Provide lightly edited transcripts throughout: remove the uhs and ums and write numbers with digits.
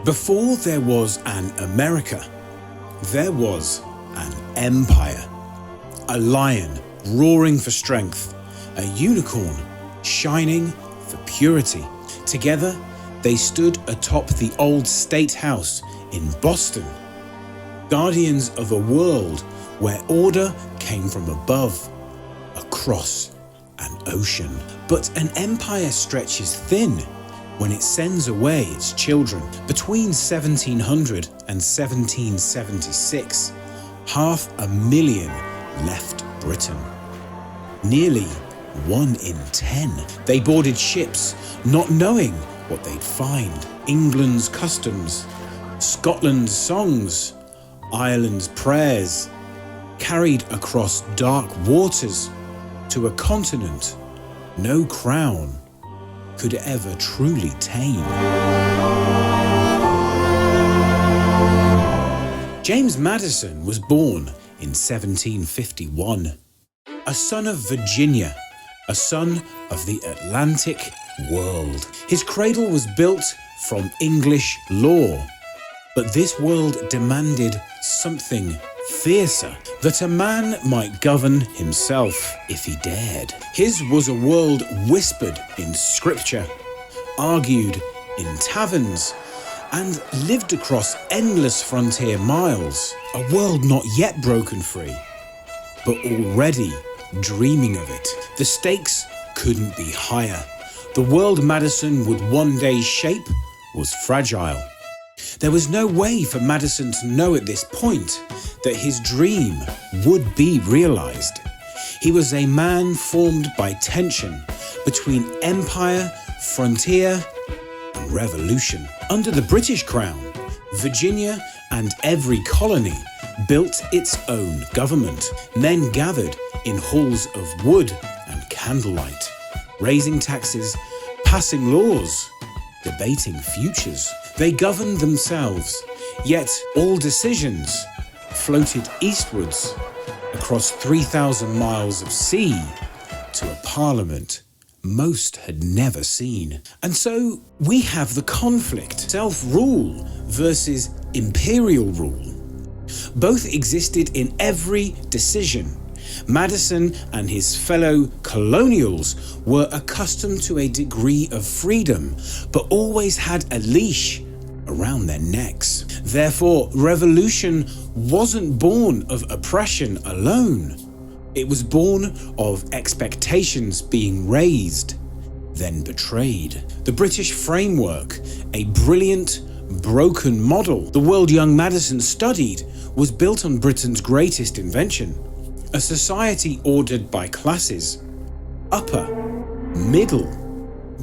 Before there was an America, there was an empire. A lion roaring for strength, a unicorn shining for purity. Together, they stood atop the old State House in Boston, guardians of a world where order came from above, across an ocean. But an empire stretches thin when it sends away its children. Between 1700 and 1776, 500,000 left Britain. Nearly 1 in 10. They boarded ships, not knowing what they'd find. England's customs, Scotland's songs, Ireland's prayers, carried across dark waters to a continent no crown could ever truly tame. James Madison was born in 1751, a son of Virginia, a son of the Atlantic world. His cradle was built from English law, but this world demanded something fiercer, that a man might govern himself if he dared. His was a world whispered in scripture, argued in taverns, and lived across endless frontier miles. A world not yet broken free, but already dreaming of it. The stakes couldn't be higher. The world Madison would one day shape was fragile. There was no way for Madison to know at this point that his dream would be realized. He was a man formed by tension between empire, frontier, and revolution. Under the British Crown, Virginia and every colony built its own government. Men gathered in halls of wood and candlelight, raising taxes, passing laws, debating futures. They governed themselves, yet all decisions floated eastwards across 3,000 miles of sea to a parliament most had never seen. And so we have the conflict, self-rule versus imperial rule. Both existed in every decision. Madison and his fellow colonials were accustomed to a degree of freedom, but always had a leash around their necks. Therefore, revolution wasn't born of oppression alone. It was born of expectations being raised, then betrayed. The British framework, a brilliant, broken model the world young Madison studied, was built on Britain's greatest invention, a society ordered by classes, upper, middle,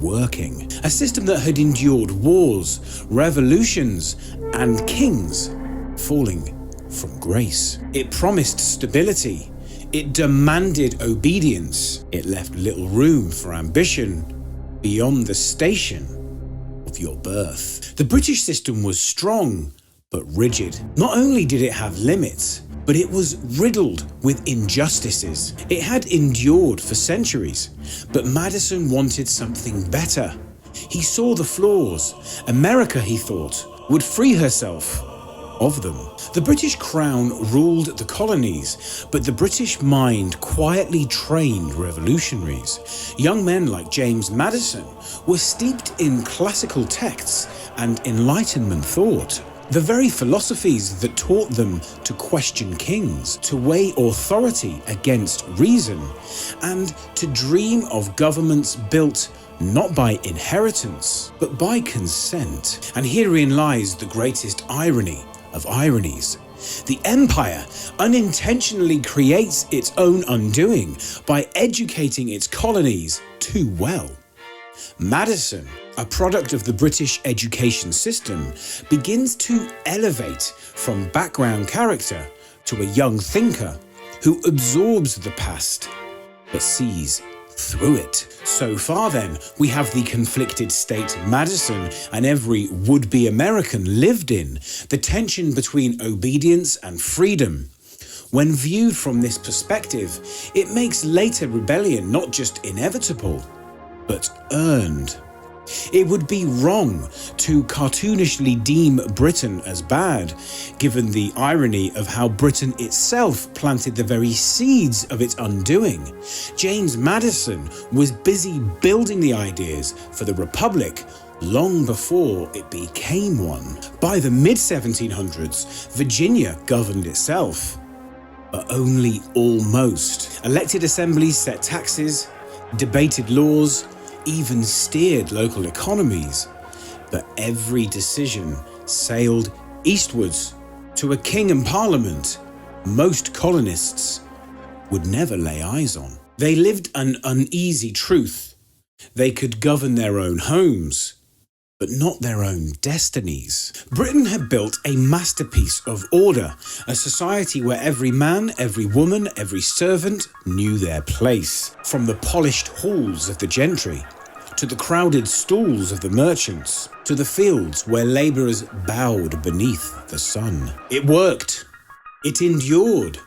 working. A system that had endured wars, revolutions, and kings falling from grace. It promised stability. It demanded obedience. It left little room for ambition beyond the station of your birth. The British system was strong, but rigid. Not only did it have limits, but it was riddled with injustices. It had endured for centuries, but Madison wanted something better. He saw the flaws. America, he thought, would free herself of them. The British Crown ruled the colonies, but the British mind quietly trained revolutionaries. Young men like James Madison were steeped in classical texts and Enlightenment thought. The very philosophies that taught them to question kings, to weigh authority against reason, and to dream of governments built not by inheritance, but by consent. And herein lies the greatest irony of ironies. The empire unintentionally creates its own undoing by educating its colonies too well. Madison, a product of the British education system, begins to elevate from background character to a young thinker who absorbs the past but sees through it. So far then, we have the conflicted state Madison and every would-be American lived in, the tension between obedience and freedom. When viewed from this perspective, it makes later rebellion not just inevitable, but earned. It would be wrong to cartoonishly deem Britain as bad, given the irony of how Britain itself planted the very seeds of its undoing. James Madison was busy building the ideas for the Republic long before it became one. By the mid-1700s, Virginia governed itself, but only almost. Elected assemblies set taxes, debated laws, even steered local economies, but every decision sailed eastwards to a king and parliament most colonists would never lay eyes on. They lived an uneasy truth. They could govern their own homes, but not their own destinies. Britain had built a masterpiece of order, a society where every man, every woman, every servant knew their place. From the polished halls of the gentry, to the crowded stalls of the merchants, to the fields where labourers bowed beneath the sun. It worked. It endured.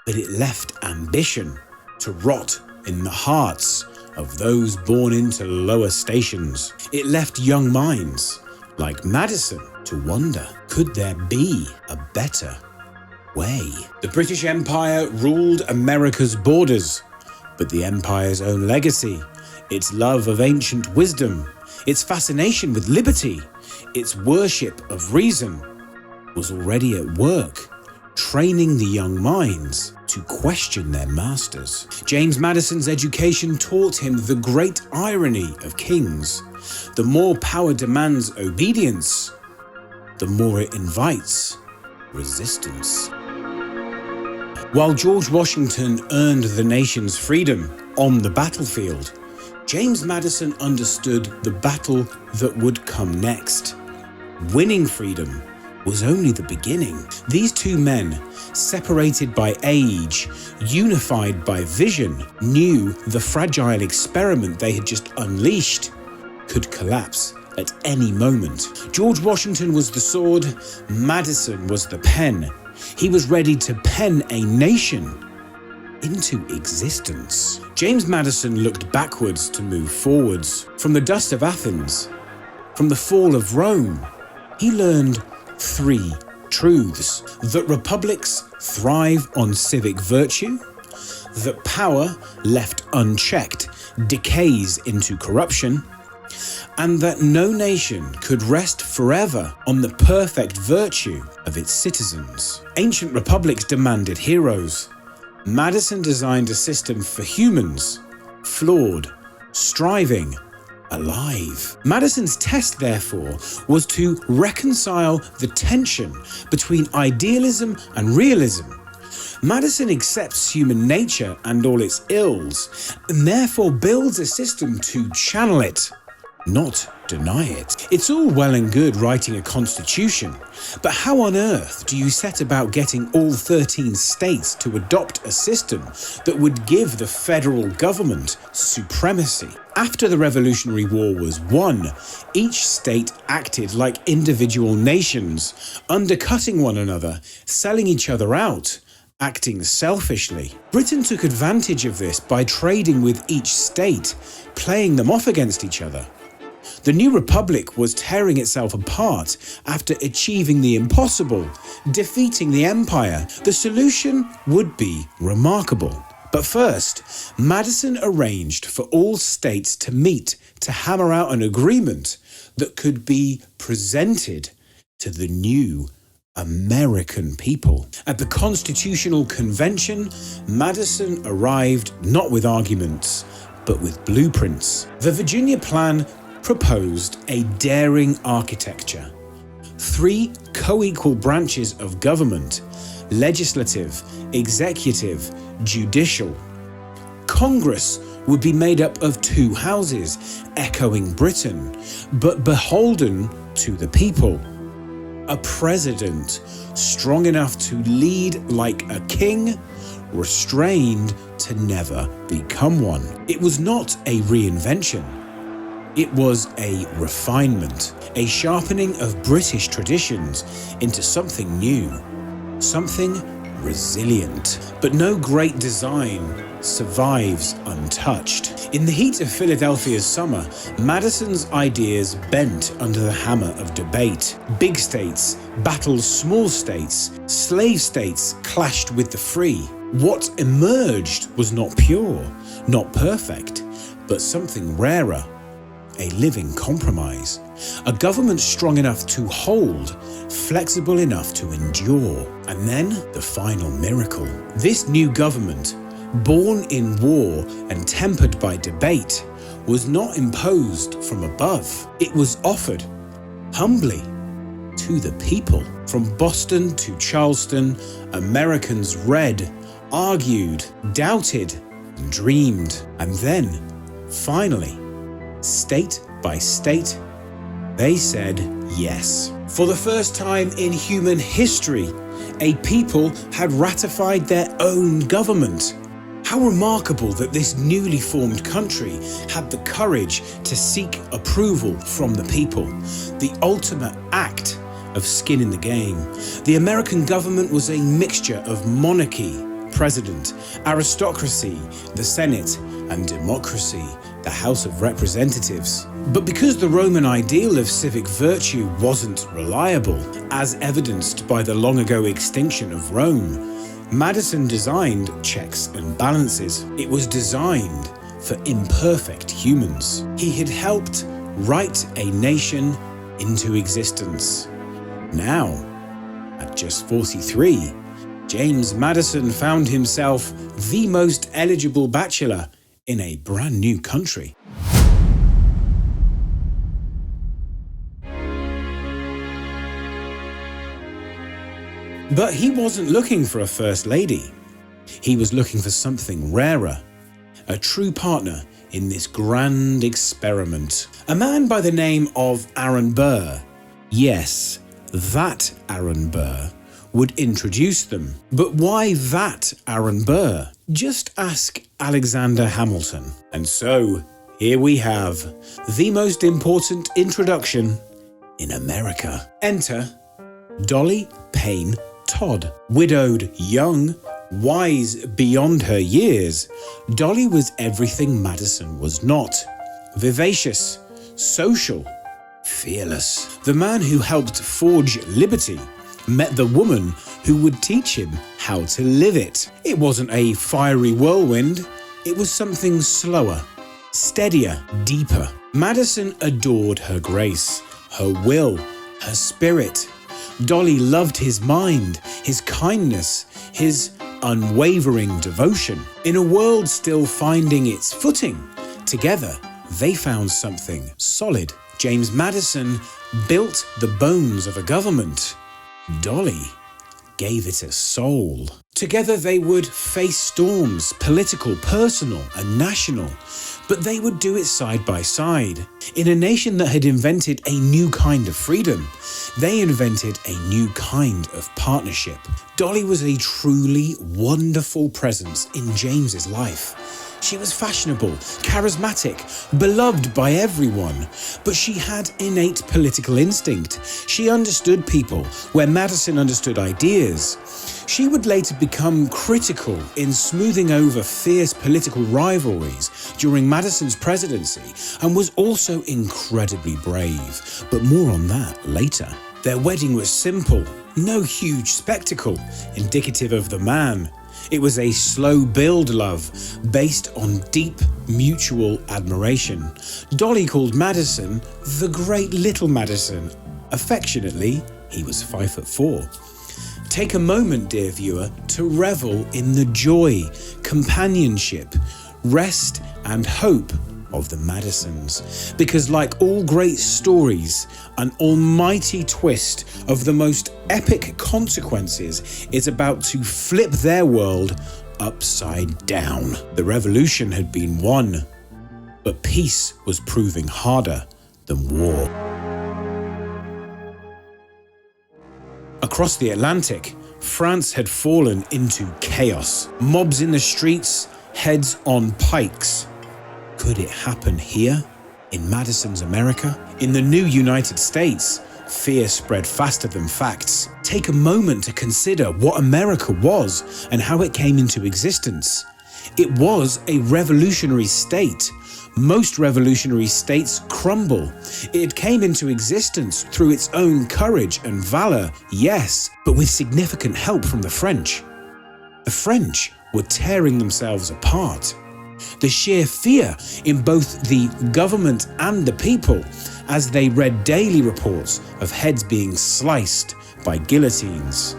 But it left ambition to rot in the hearts of those born into lower stations. It left young minds, like Madison, to wonder, could there be a better way? The British Empire ruled America's borders, but the empire's own legacy, its love of ancient wisdom, its fascination with liberty, its worship of reason, was already at work, training the young minds to question their masters. James Madison's education taught him the great irony of kings. The more power demands obedience, the more it invites resistance. While George Washington earned the nation's freedom on the battlefield, James Madison understood the battle that would come next. Winning freedom was only the beginning. These two men, separated by age, unified by vision, knew the fragile experiment they had just unleashed could collapse at any moment. George Washington was the sword, Madison was the pen. He was ready to pen a nation into existence. James Madison looked backwards to move forwards. From the dust of Athens, from the fall of Rome, he learned three truths: that republics thrive on civic virtue, that power left unchecked decays into corruption, and that no nation could rest forever on the perfect virtue of its citizens. Ancient republics demanded heroes. Madison designed a system for humans, flawed, striving, alive. Madison's test, therefore, was to reconcile the tension between idealism and realism. Madison accepts human nature and all its ills, and therefore builds a system to channel it, not deny it. It's all well and good writing a constitution, but how on earth do you set about getting all 13 states to adopt a system that would give the federal government supremacy? After the Revolutionary War was won, each state acted like individual nations, undercutting one another, selling each other out, acting selfishly. Britain took advantage of this by trading with each state, playing them off against each other. The new republic was tearing itself apart after achieving the impossible, defeating the empire. The solution would be remarkable. But first, Madison arranged for all states to meet to hammer out an agreement that could be presented to the new American people. At the Constitutional Convention, Madison arrived not with arguments, but with blueprints. The Virginia Plan proposed a daring architecture. 3 co-equal branches of government: legislative, executive, judicial. Congress would be made up of 2 houses, echoing Britain, but beholden to the people. A president strong enough to lead like a king, restrained to never become one. It was not a reinvention. It was a refinement, a sharpening of British traditions into something new, something resilient. But no great design survives untouched. In the heat of Philadelphia's summer, Madison's ideas bent under the hammer of debate. Big states battled small states. Slave states clashed with the free. What emerged was not pure, not perfect, but something rarer. A living compromise. A government strong enough to hold, flexible enough to endure. And then the final miracle. This new government, born in war and tempered by debate, was not imposed from above. It was offered, humbly, to the people. From Boston to Charleston, Americans read, argued, doubted, and dreamed. And then, finally, state by state, they said yes. For the first time in human history, a people had ratified their own government. How remarkable that this newly formed country had the courage to seek approval from the people, the ultimate act of skin in the game. The American government was a mixture of monarchy, president, aristocracy, the Senate, and democracy, the House of Representatives. But because the Roman ideal of civic virtue wasn't reliable, as evidenced by the long-ago extinction of Rome, Madison designed checks and balances. It was designed for imperfect humans. He had helped write a nation into existence. Now, at just 43, James Madison found himself the most eligible bachelor in a brand new country. But he wasn't looking for a first lady. He was looking for something rarer, a true partner in this grand experiment. A man by the name of Aaron Burr. Yes, that Aaron Burr would introduce them. But why that Aaron Burr? Just ask Alexander Hamilton. And so, here we have the most important introduction in America. Enter Dolly Payne Todd. Widowed, young, wise beyond her years, Dolly was everything Madison was not. Vivacious, social, fearless. The man who helped forge liberty met the woman who would teach him how to live it. It wasn't a fiery whirlwind, it was something slower, steadier, deeper. Madison adored her grace, her will, her spirit. Dolly loved his mind, his kindness, his unwavering devotion. In a world still finding its footing, together they found something solid. James Madison built the bones of a government. Dolly gave it a soul. Together they would face storms, political, personal, and national, but they would do it side by side. In a nation that had invented a new kind of freedom, they invented a new kind of partnership. Dolly was a truly wonderful presence in James's life. She was fashionable, charismatic, beloved by everyone, but she had innate political instinct. She understood people where Madison understood ideas. She would later become critical in smoothing over fierce political rivalries during Madison's presidency and was also incredibly brave, but more on that later. Their wedding was simple, no huge spectacle, indicative of the man. It was a slow build love, based on deep mutual admiration. Dolly called Madison the Great Little Madison. Affectionately, he was 5'4". Take a moment, dear viewer, to revel in the joy, companionship, rest and hope of the Madisons. Because like all great stories, an almighty twist of the most epic consequences is about to flip their world upside down. The revolution had been won, but peace was proving harder than war. Across the Atlantic, France had fallen into chaos. Mobs in the streets, heads on pikes. Could it happen here, in Madison's America? In the new United States, fear spread faster than facts. take a moment to consider what America was and how it came into existence. It was a revolutionary state. Most revolutionary states crumble. It came into existence through its own courage and valor, yes, but with significant help from the French. The French were tearing themselves apart. The sheer fear in both the government and the people as they read daily reports of heads being sliced by guillotines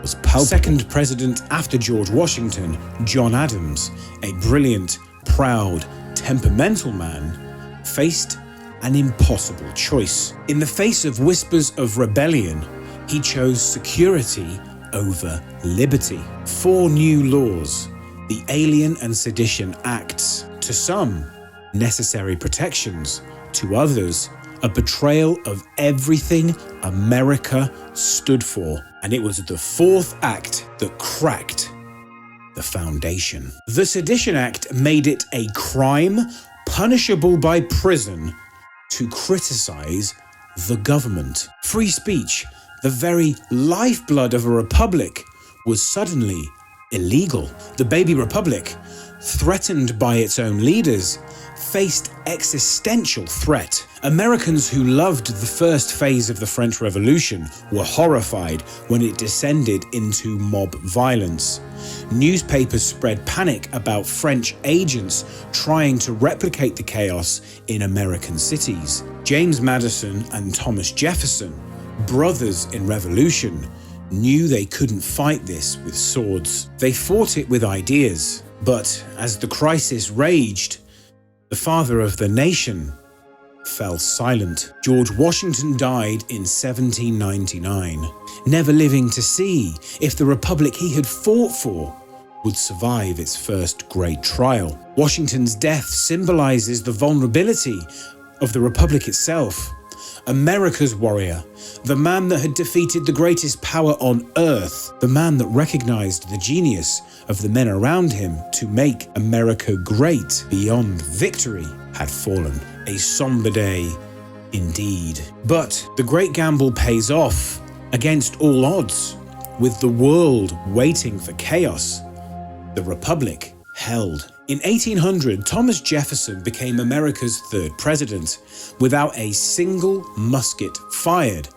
was palpable. Second president after George Washington, John Adams, a brilliant, proud, temperamental man, faced an impossible choice. In the face of whispers of rebellion, he chose security over liberty. 4 new laws, the Alien and Sedition Acts, to some, necessary protections, to others, a betrayal of everything America stood for. And it was the 4th act that cracked the foundation. The Sedition Act made it a crime punishable by prison to criticize the government. Free speech, the very lifeblood of a republic, was suddenly illegal. The baby republic, threatened by its own leaders, faced existential threat. Americans who loved the first phase of the French Revolution were horrified when it descended into mob violence. Newspapers spread panic about French agents trying to replicate the chaos in American cities. James Madison and Thomas Jefferson, brothers in revolution, knew they couldn't fight this with swords. They fought it with ideas. But as the crisis raged, the father of the nation fell silent. George Washington died in 1799, never living to see if the republic he had fought for would survive its first great trial. Washington's death symbolizes the vulnerability of the republic itself. America's warrior, the man that had defeated the greatest power on earth, the man that recognized the genius of the men around him to make America great beyond victory, had fallen. A somber day indeed. But the great gamble pays off against all odds. With the world waiting for chaos, the Republic held. In 1800, Thomas Jefferson became America's 3rd president, without a single musket fired,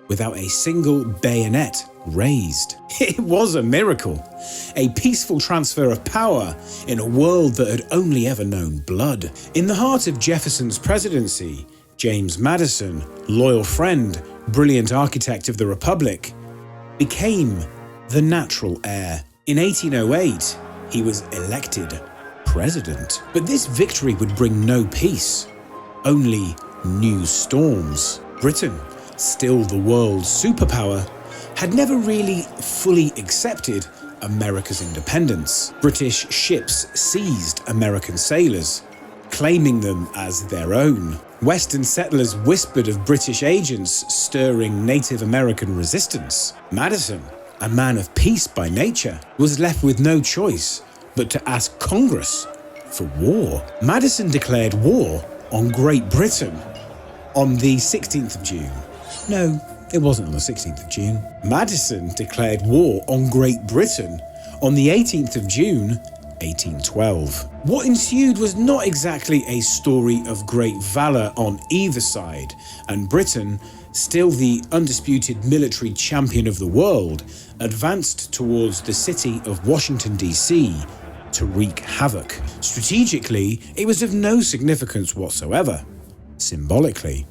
without a single bayonet raised. It was a miracle, a peaceful transfer of power in a world that had only ever known blood. In the heart of Jefferson's presidency, James Madison, loyal friend, brilliant architect of the Republic, became the natural heir. In 1808, he was elected president. But this victory would bring no peace, only new storms. Britain, still the world's superpower, had never really fully accepted America's independence. British ships seized American sailors, claiming them as their own. Western settlers whispered of British agents stirring Native American resistance. Madison, a man of peace by nature, was left with no choice but to ask Congress for war. Madison declared war on Great Britain on the 16th of June. No, it wasn't on the 16th of June. Madison declared war on Great Britain on the 18th of June, 1812. What ensued was not exactly a story of great valor on either side, and Britain, still the undisputed military champion of the world, advanced towards the city of Washington, D.C., to wreak havoc. Strategically, it was of no significance whatsoever. Symbolically,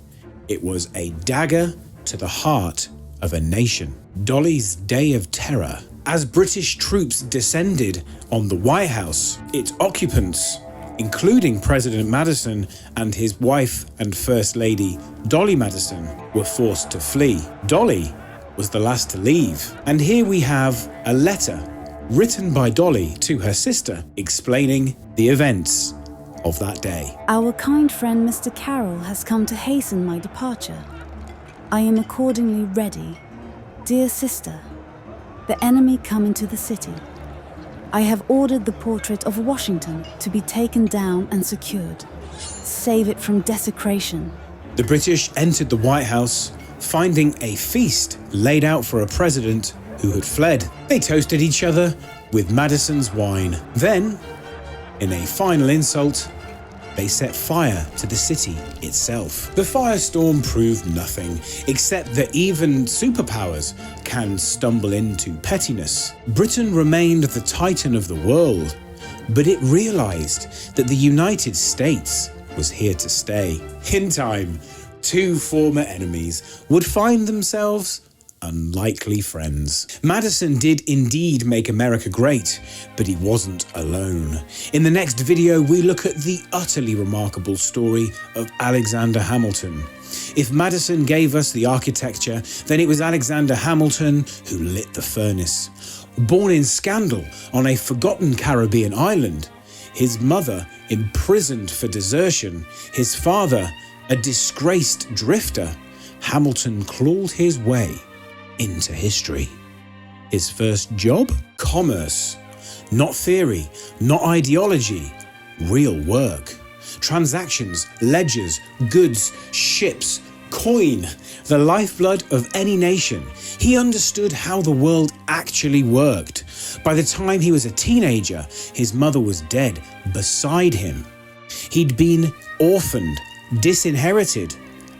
it was a dagger to the heart of a nation. Dolly's Day of Terror. As British troops descended on the White House, its occupants, including President Madison and his wife and First Lady Dolly Madison, were forced to flee. Dolly was the last to leave. And here we have a letter written by Dolly to her sister, explaining the events of that day. Our kind friend Mr. Carroll has come to hasten my departure. I am accordingly ready. Dear sister, the enemy come into the city. I have ordered the portrait of Washington to be taken down and secured. Save it from desecration. The British entered the White House, finding a feast laid out for a president who had fled. They toasted each other with Madison's wine. Then, in a final insult, they set fire to the city itself. The firestorm proved nothing, except that even superpowers can stumble into pettiness. Britain remained the titan of the world, but it realized that the United States was here to stay. In time, two former enemies would find themselves unlikely friends. Madison did indeed make America great, but he wasn't alone. In the next video, we look at the utterly remarkable story of Alexander Hamilton. If Madison gave us the architecture, then it was Alexander Hamilton who lit the furnace. Born in scandal on a forgotten Caribbean island, his mother imprisoned for desertion, his father a disgraced drifter, Hamilton clawed his way into history. His first job? Commerce. Not theory, not ideology, real work. Transactions, ledgers, goods, ships, coin, the lifeblood of any nation. He understood how the world actually worked. By the time he was a teenager, his mother was dead beside him. He'd been orphaned, disinherited,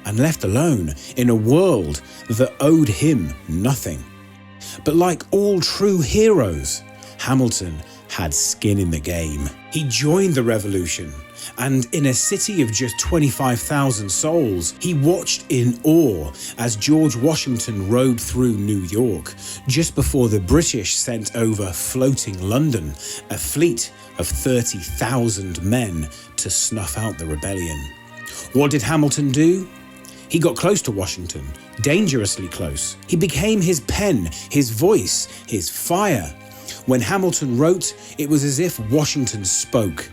and left alone in a world that owed him nothing. But like all true heroes, Hamilton had skin in the game. He joined the revolution, and in a city of just 25,000 souls, he watched in awe as George Washington rode through New York, just before the British sent over floating London, a fleet of 30,000 men to snuff out the rebellion. What did Hamilton do? He got close to Washington, dangerously close. He became his pen, his voice, his fire. When Hamilton wrote, it was as if Washington spoke.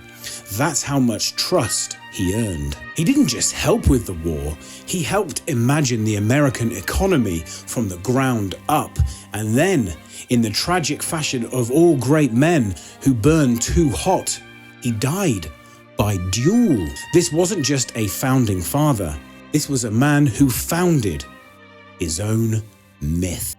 That's how much trust he earned. He didn't just help with the war, he helped imagine the American economy from the ground up. And then, in the tragic fashion of all great men who burn too hot, he died by duel. This wasn't just a founding father. This was a man who founded his own myth.